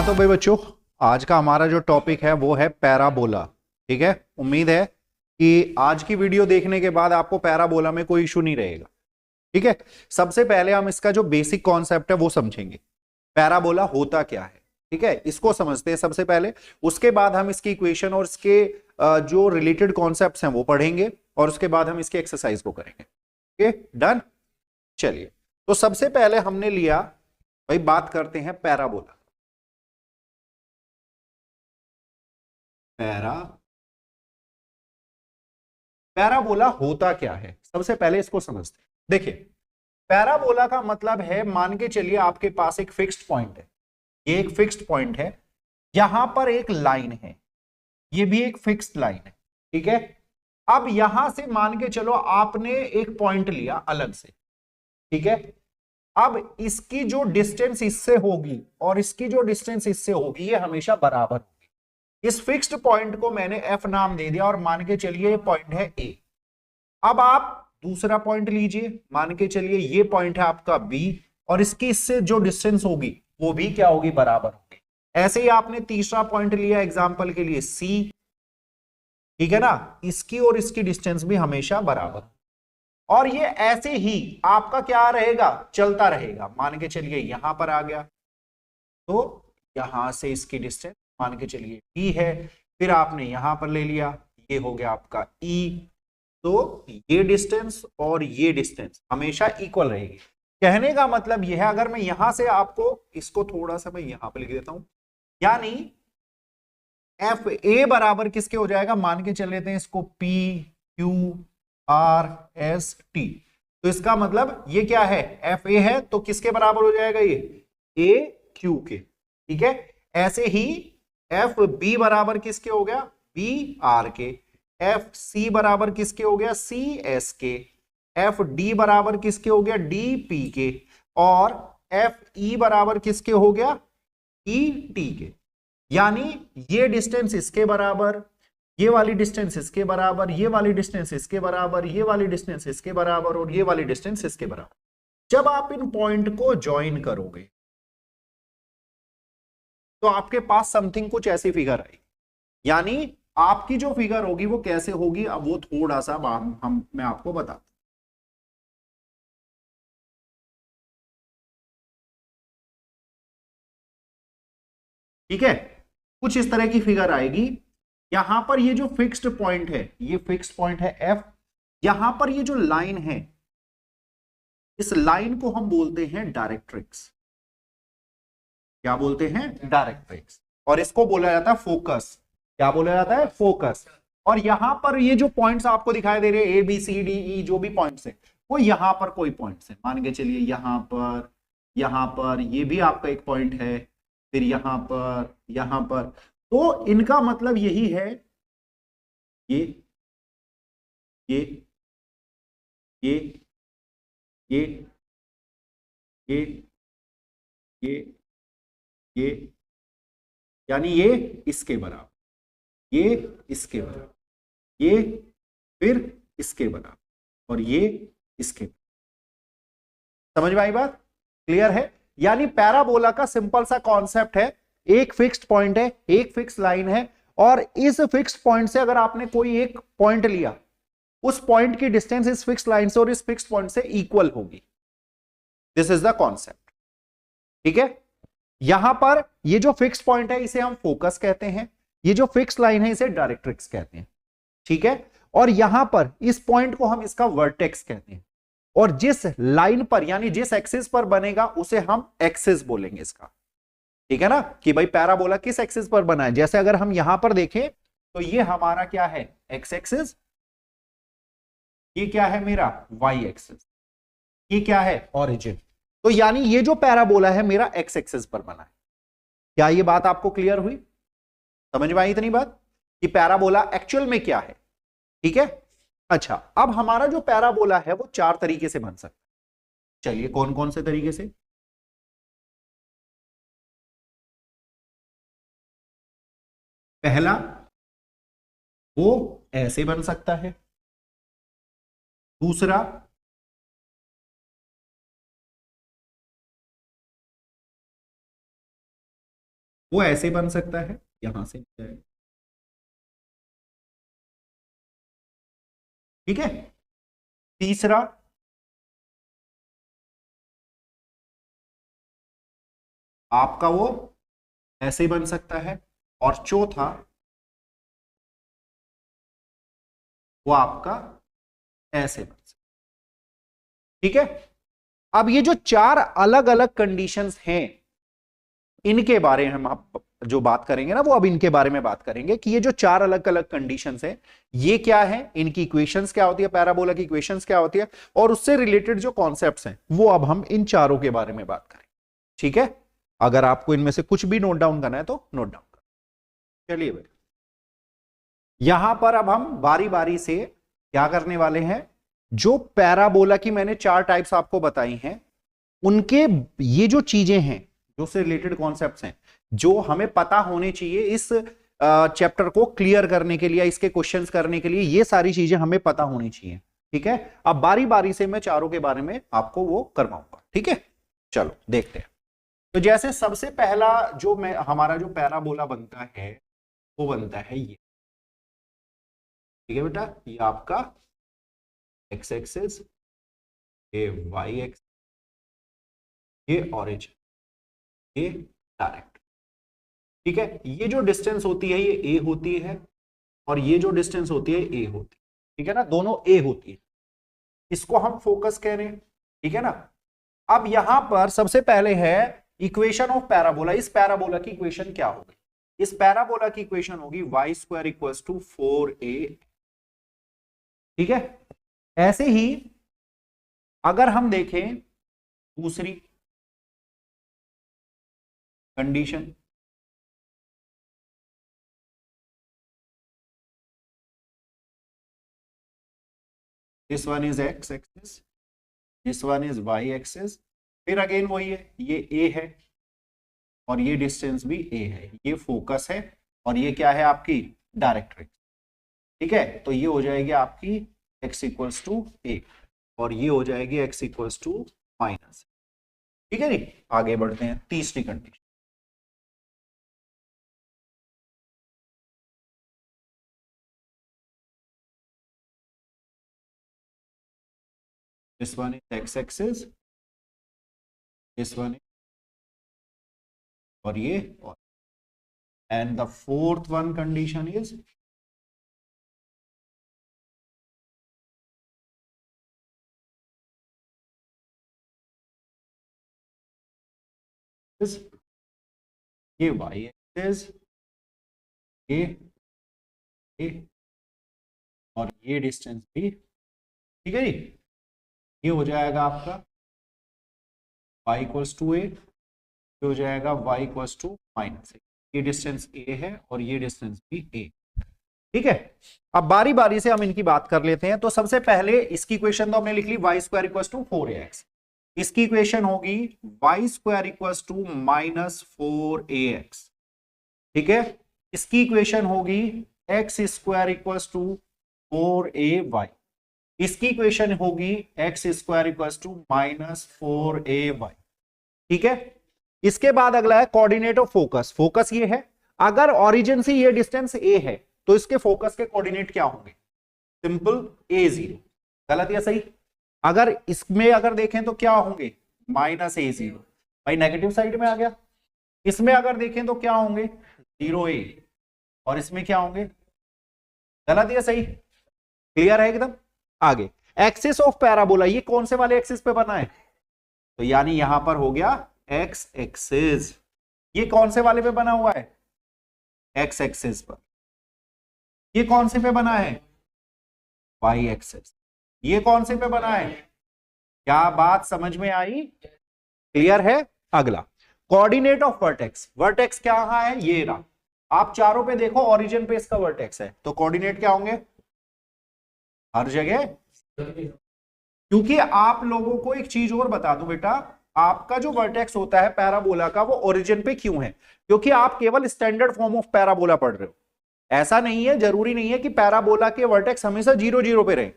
तो भाई बच्चों, आज का हमारा जो टॉपिक है वो है पैराबोला। ठीक है, उम्मीद है कि आज की वीडियो देखने के बाद आपको पैराबोला में कोई इशू नहीं रहेगा। ठीक है, सबसे पहले हम इसका जो बेसिक कॉन्सेप्ट है वो समझेंगे। पैराबोला होता क्या है, ठीक है, इसको समझते हैं सबसे पहले। उसके बाद हम इसकी इक्वेशन और इसके जो रिलेटेड कॉन्सेप्ट्स हैं वो पढ़ेंगे, और उसके बाद हम इसकी एक्सरसाइज को करेंगे। Okay, done. चलिए, तो सबसे पहले हमने लिया भाई, बात करते हैं पैराबोला। पैराबोला होता क्या है, सबसे पहले इसको समझते हैं। देखिए, पैराबोला का मतलब है, मान के चलिए आपके पास एक फिक्स्ड पॉइंट है, ये एक फिक्स्ड पॉइंट है, यहां पर एक लाइन है, ये भी एक फिक्स्ड लाइन है। ठीक है, अब यहां से मान के चलो आपने एक पॉइंट लिया अलग से। ठीक है, अब इसकी जो डिस्टेंस इससे होगी और इसकी जो डिस्टेंस इससे होगी, ये हमेशा बराबर होगी। इस फिक्स्ड पॉइंट को मैंने एफ नाम दे दिया, और मान के चलिए ये पॉइंट है ए। अब आप दूसरा पॉइंट लीजिए, मान के चलिए ये पॉइंट है आपका बी, और इसकी इससे जो डिस्टेंस होगी वो भी क्या होगी, बराबर होगी। ऐसे ही आपने तीसरा पॉइंट लिया एग्जांपल के लिए सी, ठीक है ना, इसकी और इसकी डिस्टेंस भी हमेशा बराबर, और ये ऐसे ही आपका क्या रहेगा, चलता रहेगा। मान के चलिए यहां पर आ गया, तो यहां से इसकी डिस्टेंस मान के चलिए ई है, फिर आपने यहां पर ले लिया, ये हो गया आपका ई। तो ये डिस्टेंस और ये डिस्टेंस हमेशा इक्वल रहेगी। कहने का मतलब यह है, अगर मैं यहां से आपको इसको थोड़ा सा मैं यहां पर लिख देता हूं, यानी एफ ए बराबर किसके हो जाएगा, मान के चल लेते हैं इसको P Q R S T. तो इसका मतलब ये क्या है, एफ ए है तो किसके बराबर हो जाएगा, ये ए क्यू के। ठीक है, ऐसे ही एफ बी बराबर किसके हो गया, बी आर के। एफ सी बराबर किसके हो गया, सी एस के। एफ डी बराबर किसके हो गया, डी पी के। और एफ ई बराबर किसके हो गया, ई टी के। यानी ये डिस्टेंस इसके बराबर, ये वाली डिस्टेंस इसके बराबर, ये वाली डिस्टेंस इसके बराबर, ये वाली डिस्टेंस इसके बराबर, और ये वाली डिस्टेंस इसके बराबर। जब आप इन पॉइंट को ज्वाइन करोगे तो आपके पास समथिंग कुछ ऐसी फिगर आएगी। यानी आपकी जो फिगर होगी वो कैसे होगी, अब वो थोड़ा सा हम मैं आपको बताता हूं। ठीक है, कुछ इस तरह की फिगर आएगी। यहां पर ये जो फिक्स्ड पॉइंट है, ये फिक्स्ड पॉइंट है एफ। यहां पर ये जो लाइन है, इस लाइन को हम बोलते हैं डायरेक्ट्रिक्स। क्या बोलते हैं, डायरेक्ट्रिक्स। और इसको बोला जाता है फोकस। क्या बोला जाता है, फोकस। और यहां पर ये जो पॉइंट्स आपको दिखाई दे रहे हैं, A B C D E, जो भी पॉइंट्स है, वो यहां पर कोई पॉइंट्स है। मान के चलिए यहां पर ये भी आपका एक पॉइंट है, फिर यहां पर। तो इनका मतलब यही है, ये ये ये ये ये ये ये यानी ये इसके बराबर, ये इसके बराबर, ये फिर इसके बराबर, और ये इसके बराबर। समझ में आई बात, क्लियर है। यानी पैराबोला का सिंपल सा कॉन्सेप्ट है, एक फिक्स्ड पॉइंट है, एक फिक्स लाइन है, और इस फिक्स्ड पॉइंट से अगर आपने कोई एक पॉइंट लिया, उस पॉइंट की डिस्टेंस इस फिक्स लाइन से और इस फिक्स पॉइंट से इक्वल होगी। This is the concept. ठीक है, यहां पर ये जो फिक्स पॉइंट है इसे हम फोकस कहते हैं, ये जो फिक्स लाइन है इसे डायरेक्ट्रिक्स कहते हैं। ठीक है, और यहां पर इस पॉइंट को हम इसका वर्टेक्स कहते हैं, और जिस लाइन पर यानी जिस एक्सिस पर बनेगा उसे हम एक्सिस बोलेंगे इसका। ठीक है ना, कि भाई पैराबोला किस एक्सिस पर बना है। जैसे अगर हम यहां पर देखें तो ये हमारा क्या है, एक्स एक्सिस, ये क्या है मेरा वाई एक्सिस, ये क्या है ओरिजिन। तो यानी ये जो पैराबोला है मेरा एक्स एक्सिस पर बना है। क्या ये बात आपको क्लियर हुई, समझ में आई इतनी बात कि पैराबोला एक्चुअल में क्या है। ठीक है, अच्छा, अब हमारा जो पैराबोला है वो चार तरीके से बन सकता है। चलिए, कौन कौन से तरीके से। पहला, वो ऐसे बन सकता है। दूसरा, वो ऐसे बन सकता है, यहां से ठीक है। तीसरा आपका वो ऐसे बन सकता है, और चौथा वो आपका ऐसे बन सकता है, ठीक है। अब ये जो चार अलग अलग कंडीशंस हैं, इनके बारे में हम आप जो बात करेंगे ना, वो अब इनके बारे में बात करेंगे कि ये जो चार अलग अलग कंडीशंस हैं ये क्या है, इनकी इक्वेशंस क्या होती है, पैराबोला की इक्वेशंस क्या होती है, और उससे रिलेटेड जो कॉन्सेप्ट्स हैं वो अब हम इन चारों के बारे में बात करेंगे, ठीक है। अगर आपको इनमें से कुछ भी नोट डाउन करना है तो नोट डाउन करें। चलिए भाई, यहां पर अब हम बारी बारी से क्या करने वाले हैं, जो पैराबोला की मैंने चार टाइप्स आपको बताई हैं, उनके ये जो चीजें हैं, जो से रिलेटेड कॉन्सेप्ट्स हैं, जो हमें पता होने चाहिए इस चैप्टर को क्लियर करने के लिए, इसके क्वेश्चंस करने के लिए, ये सारी चीजें हमें पता होनी चाहिए, ठीक है। अब बारी बारी से मैं चारों के बारे में आपको वो करवाऊंगा, ठीक है। चलो देखते हैं। तो जैसे सबसे पहला जो मैं हमारा जो पैराबोला बनता है वो बनता है ये, ठीक है बेटा, ये आपका एक्स एक्सिस, ये वाई एक्स, ये ऑरिजिन, ये डायरेक्ट, ठीक है। ये जो डिस्टेंस होती है ये ए होती है, और ये जो डिस्टेंस होती है ए होती है, ठीक है ना, दोनों ए होती है। इसको हम फोकस कह रहे हैं, ठीक है ना। अब यहां पर सबसे पहले है इक्वेशन ऑफ पैराबोला। इस पैराबोला की इक्वेशन क्या होगी, इस पैराबोला की इक्वेशन होगी Y square equals to 4a, ठीक है। ऐसे ही अगर हम देखें दूसरी condition, this one is X axis, this one is Y axis, फिर अगेन वही है, ये ए है और ये डिस्टेंस भी ए है, ये फोकस है, और ये क्या है आपकी डायरेक्ट्रिक्स, ठीक है। तो ये हो जाएगी आपकी x इक्वल्स टू ए, और ये हो जाएगी x इक्वल्स टू माइनस, ठीक है जी। आगे बढ़ते हैं तीसरी condition. This one is x axis, this one is, और ये, और and the fourth one condition is ये y एक्सिस, ये और ये डिस्टेंस भी, ठीक है जी। ये हो जाएगा आपका y इक्वल्स टू ए, ये हो जाएगा y इक्वल्स टू माइनस ए, ये डिस्टेंस a है और ये डिस्टेंस भी a, ठीक है। अब बारी बारी से हम इनकी बात कर लेते हैं। तो सबसे पहले इसकी इक्वेशन तो हमने लिख ली Y square equals to 4ax, इसकी इक्वेशन होगी Y square equals to minus 4ax, ठीक है। इसकी इक्वेशन होगी X square equals to 4ay, इसकी इक्वेशन होगी X square equals to minus 4ay, ठीक है। इसके बाद अगला है कोऑर्डिनेट ऑफ फोकस। फोकस ये है, अगर ओरिजिन से ये डिस्टेंस a है तो इसके फोकस के कोऑर्डिनेट क्या होंगे, सिंपल a0, गलत या सही। अगर इसमें अगर देखें तो क्या होंगे, माइनस a0, भाई नेगेटिव साइड में आ गया। इसमें अगर देखें तो क्या होंगे, 0a, और इसमें क्या होंगे, गलत या सही, क्लियर है एकदम। आगे एक्सिस ऑफ पैराबोला, ये कौन से वाले एक्सिस पे बना है, तो यानी यहां पर हो गया एक्स एक्सिस। ये कौन से वाले पे बना हुआ है, एक्स एक्सिस पर। ये कौन से पे बना है, वाई एक्सिस। ये कौन से पे बना है, क्या बात समझ में आई, क्लियर है। अगला कोऑर्डिनेट ऑफ वर्टेक्स। वर्टेक्स क्या है, ये रहा। आप चारों पे देखो, ओरिजिन पे इसका वर्टेक्स है, तो कोऑर्डिनेट क्या होंगे, हर जगह। क्योंकि आप लोगों को एक चीज और बता दूं बेटा, आपका जो वर्टेक्स होता है पैराबोला का, वो ओरिजिन पे क्यों है, क्योंकि आप केवल स्टैंडर्ड फॉर्म ऑफ पैराबोला पढ़ रहे हो। ऐसा नहीं है, जरूरी नहीं है कि पैराबोला के वर्टेक्स हमेशा 0 0 पे रहे,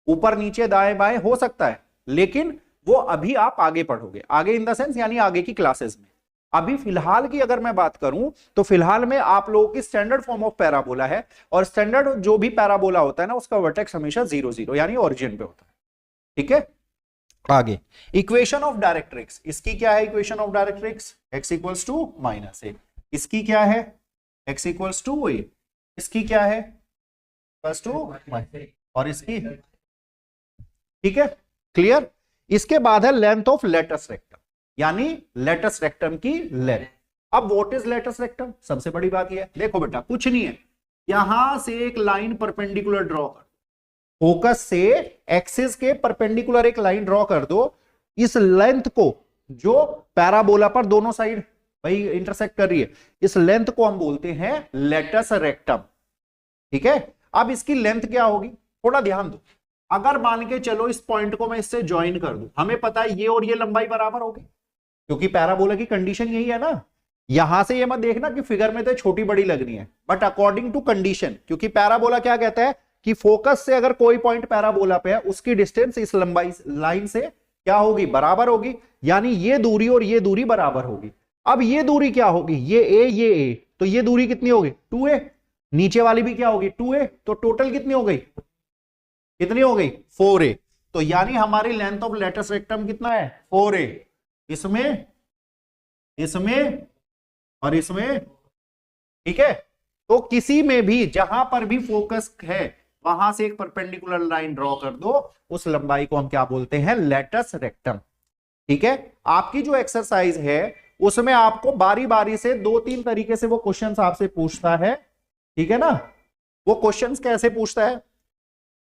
ऊपर नीचे दाएं बाएं हो सकता है, लेकिन वो अभी आप आगे पढ़ोगे, आगे इन द सेंस यानी आगे की क्लासेस में, अभी फिलहाल की अगर मैं बात करूं तो फिलहाल में आप लोगों की स्टैंडर्ड फॉर्म ऑफ पैराबोला है, और स्टैंडर्ड जो भी पैराबोला होता है ना उसका वर्टेक्स हमेशा 0 0 यानी ओरिजिन पे होता है। ठीक है, आगे इक्वेशन ऑफ डायरेक्ट्रिक्स, इसकी क्या है equation of directrix? x equals to minus A. इसकी क्या है? x equals to A. इसकी क्या है? प्लस टू, और इसकी, ठीक है, क्लियर। इसके बाद है लेंथ ऑफ लेटस रेक्टम, यानी लेटस रेक्टम की लेंथ। अब व्हाट इज लेटस रेक्टम? सबसे बड़ी बात यह है, देखो बेटा कुछ नहीं है, यहां से एक लाइन परपेंडिकुलर ड्रॉ कर, फोकस से एक्सिस के परपेंडिकुलर एक लाइन ड्रॉ कर दो। इस लेंथ को जो पैराबोला पर दोनों साइड भाई इंटरसेक्ट कर रही है, इस लेंथ को हम बोलते हैं लेटस रेक्टम। ठीक है, अब इसकी लेंथ क्या होगी? थोड़ा ध्यान दो, अगर मान के चलो इस पॉइंट को मैं इससे ज्वाइन कर दूं, हमें पता है ये और ये लंबाई बराबर होगी, क्योंकि पैराबोला की कंडीशन यही है ना। यहां से ये मत देखना कि फिगर में तो छोटी बड़ी लगनी है, बट अकॉर्डिंग टू कंडीशन, क्योंकि पैराबोला क्या कहता है कि फोकस से अगर कोई पॉइंट पैराबोला पे है उसकी डिस्टेंस इस लंबाई लाइन से क्या होगी? बराबर होगी, यानी ये दूरी और ये दूरी बराबर होगी। अब ये दूरी क्या होगी? ये ए, तो ये दूरी कितनी होगी? 2a। नीचे वाली भी क्या होगी? 2a। तो टोटल कितनी हो गई? कितनी हो गई? 4a। तो यानी हमारी लेंथ ऑफ लेटस रेक्टम कितना है? 4a। इसमें, इसमें और इसमें, ठीक है। तो किसी में भी जहां पर भी फोकस है वहां से एक परपेंडिकुलर लाइन ड्रॉ कर दो, उस लंबाई को हम क्या बोलते हैं? Latus rectum. ठीक है, आपकी जो एक्सरसाइज है उसमें आपको बारी बारी से 2-3 तरीके से वो क्वेश्चंस आपसे पूछता है। ठीक है ना, वो क्वेश्चंस कैसे पूछता है?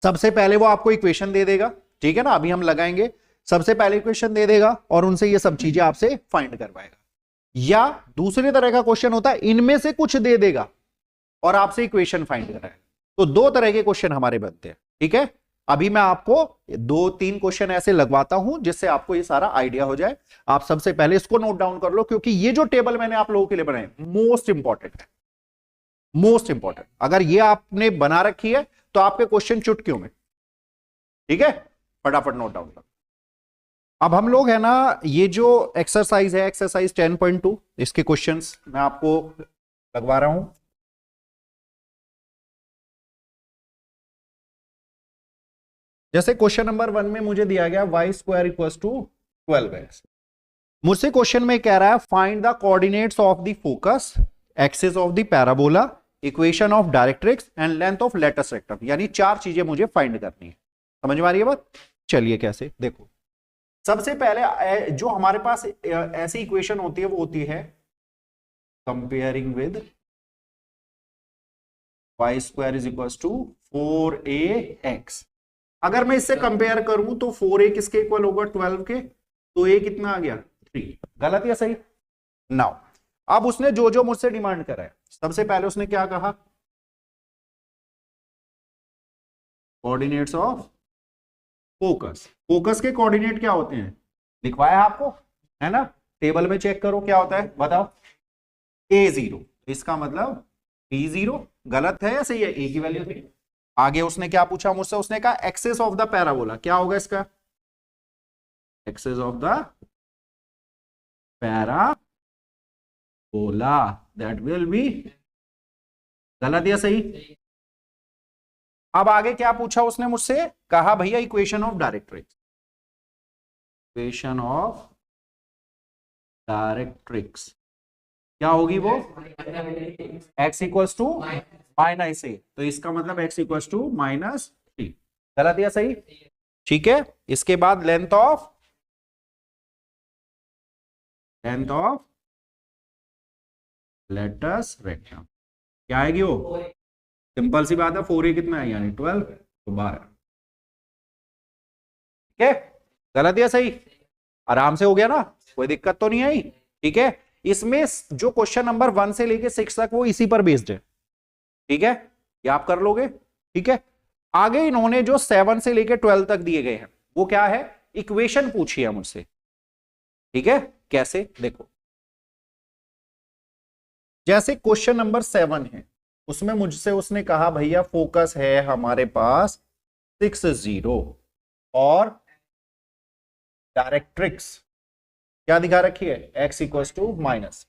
सबसे पहले वो आपको इक्वेशन दे देगा, ठीक है ना, अभी हम लगाएंगे। सबसे पहले इक्वेशन दे देगा और उनसे ये सब चीजें आपसे फाइंड करवाएगा। या दूसरे तरह का क्वेश्चन होता है, इनमें से कुछ दे देगा और आपसे इक्वेशन फाइंड कराएगा। तो दो तरह के क्वेश्चन हमारे बनते हैं। ठीक है, अभी मैं आपको 2-3 क्वेश्चन ऐसे लगवाता हूं जिससे आपको ये सारा आइडिया हो जाए। आप सबसे पहले इसको नोट डाउन कर लो, क्योंकि ये जो टेबल मैंने आप लोगों के लिए बनाए मोस्ट इंपॉर्टेंट है, मोस्ट इंपॉर्टेंट। अगर ये आपने बना रखी है तो आपके क्वेश्चन चुटकियों में। ठीक है, फटाफट नोट डाउन कर। अब हम लोग है ना, ये जो एक्सरसाइज है एक्सरसाइज 10.2, इसके क्वेश्चंस मैं आपको लगवा रहा हूं। जैसे क्वेश्चन नंबर 1 में मुझे दिया गया y² इक्वल्स टू 12x। मुझसे क्वेश्चन में कह रहा है find the coordinates of the focus, axis of the parabola, equation of directrix and length of latus rectum, यानी 4 चीजें मुझे फाइंड करनी है। समझ में आ रही है बात? चलिए कैसे, देखो सबसे पहले जो हमारे पास ऐसी इक्वेशन होती है वो होती है comparing with y² is equals to 4ax। अगर मैं इससे कंपेयर करूं तो 4a किसके इक्वल होगा? 12 के। तो a कितना आ गया? 3। गलत या सही? नाउ अब उसने जो जो मुझसे डिमांड करा है, सबसे पहले उसने क्या कहा? Coordinates of focus. फोकस के कोऑर्डिनेट क्या होते हैं? लिखवाया आपको, है ना, टेबल में चेक करो क्या होता है, बताओ। a0, इसका मतलब b0। गलत है या सही है? a की वैल्यू थी। आगे उसने क्या पूछा मुझसे? उसने कहा एक्सिस ऑफ द पैराबोला, क्या होगा इसका? Axis of the parabola, that will be. गलत या सही? अब आगे क्या पूछा उसने मुझसे? कहा भैया equation of directrix, equation of directrix क्या होगी वो? x इक्वल्स टू -a, तो इसका मतलब x इक्वल्स टू -3। गलत या सही? ठीक है, इसके बाद लेंथ ऑफ लेटस रेक्टम क्या आएगी वो? सिंपल सी बात है, 4a कितना है, यानी 12, तो 12। ठीक है, गलत या सही? आराम से हो गया ना, कोई दिक्कत तो नहीं आई? ठीक है, इसमें जो क्वेश्चन नंबर 1 से लेके 6 तक वो इसी पर बेस्ड है। ठीक है, ये आप कर लोगे। ठीक है, आगे इन्होंने जो 7 से लेके 12 तक दिए गए हैं वो क्या है? इक्वेशन पूछी है मुझसे। ठीक है, कैसे? देखो जैसे क्वेश्चन नंबर 7 है, उसमें मुझसे उसने कहा भैया फोकस है हमारे पास 6 0 और डायरेक्ट्रिक्स क्या दिखा रखी है, x इक्वल टू माइनस।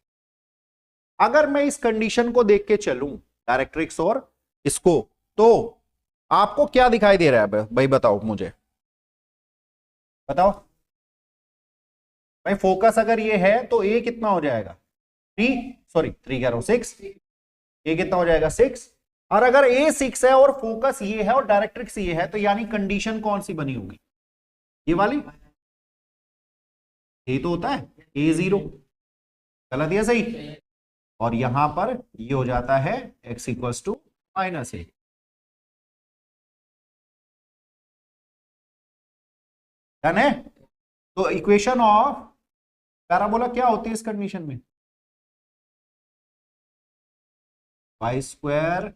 अगर मैं इस कंडीशन को देख के चलूं डायरेक्ट्रिक्स और इसको, तो आपको क्या दिखाई दे रहा है भाई, बताओ मुझे, बताओ भाई। फोकस अगर ये है तो ए कितना हो जाएगा 3 कह रहा हूं 6, ए कितना हो जाएगा 6। और अगर ए 6 है और फोकस ये है और डायरेक्ट्रिक्स ये है, तो यानी कंडीशन कौन सी बनी होगी, ये वाली। ये तो होता है ए 0, गलत या सही। और यहां पर ये हो जाता है x equals to minus A. Done है। तो इक्वेशन ऑफ पैराबोला क्या होती है इस कंडीशन में, वाई स्क्वायर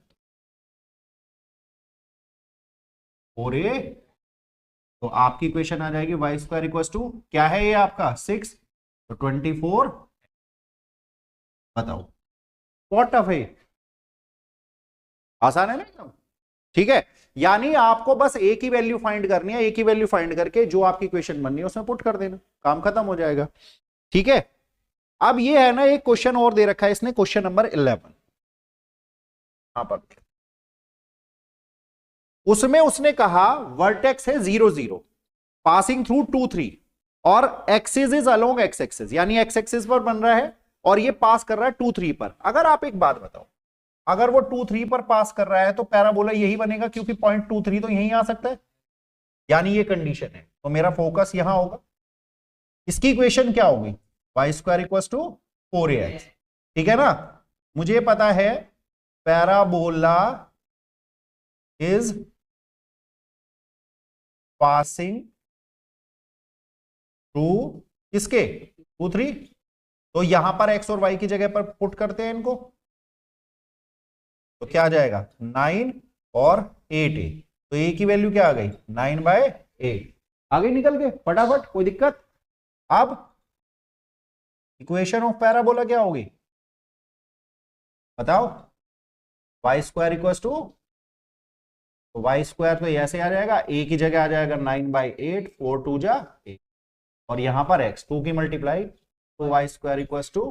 4a। तो आपकी इक्वेशन आ जाएगी वाई स्क्वायर इक्वल्स टू क्या है ये आपका 6, तो 24। बताओ बहुत टफ है, आसान है ना, ठीक है। यानी आपको बस ए की वैल्यू फाइंड करनी है, ए की वैल्यू फाइंड करके जो आपकी इक्वेशन बननी है उसमें पुट कर देना, काम खत्म हो जाएगा, ठीक है। अब ये है ना, एक क्वेश्चन और दे रखा है इसने, क्वेश्चन नंबर 11 यहां पर, उसमें उसने कहा वर्टेक्स है 0 0 पासिंग थ्रू 2 3 और axis is along x axis, यानी एक्स एक्सिस पर बन रहा है और ये पास कर रहा है 2 3 पर। अगर आप एक बात बताओ, अगर वो 2 3 पर पास कर रहा है तो पैराबोला यही बनेगा, क्योंकि पॉइंट 2 3 तो यहीं आ सकता है, यानी ये कंडीशन है। तो मेरा फोकस यहां होगा। इसकी इक्वेशन क्या होगी, Y square equal to 4ax, ठीक है ना। मुझे पता है पैराबोला इज पासिंग थ्रू किसके 2 3, तो यहां पर x और y की जगह पर पुट करते हैं इनको, तो क्या आ जाएगा 9 और 8a। तो a की वैल्यू क्या आ गई 9/8, आगे निकल गए फटाफट, कोई दिक्कत। अब इक्वेशन ऑफ पैराबोला क्या होगी बताओ, वाई स्क्वायर इक्वल टू, तो वाई स्क्वायर तो ऐसे आ जाएगा, a की जगह आ जाएगा 9/8, 4 2 जा 8, और यहां पर x 2 की मल्टीप्लाई, तो वाई स्क्वायर इक्वल टू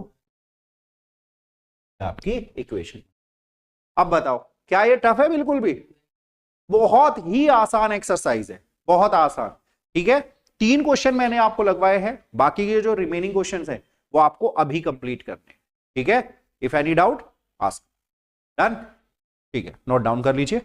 आपकी इक्वेशन। अब बताओ क्या ये टफ है, बिल्कुल भी, बहुत ही आसान एक्सरसाइज है, बहुत आसान, ठीक है। 3 क्वेश्चन मैंने आपको लगवाए हैं, बाकी के जो रिमेनिंग क्वेश्चंस हैं वो आपको अभी कंप्लीट करने, ठीक है। If any doubt ask. Done, ठीक है, नोट डाउन कर लीजिए।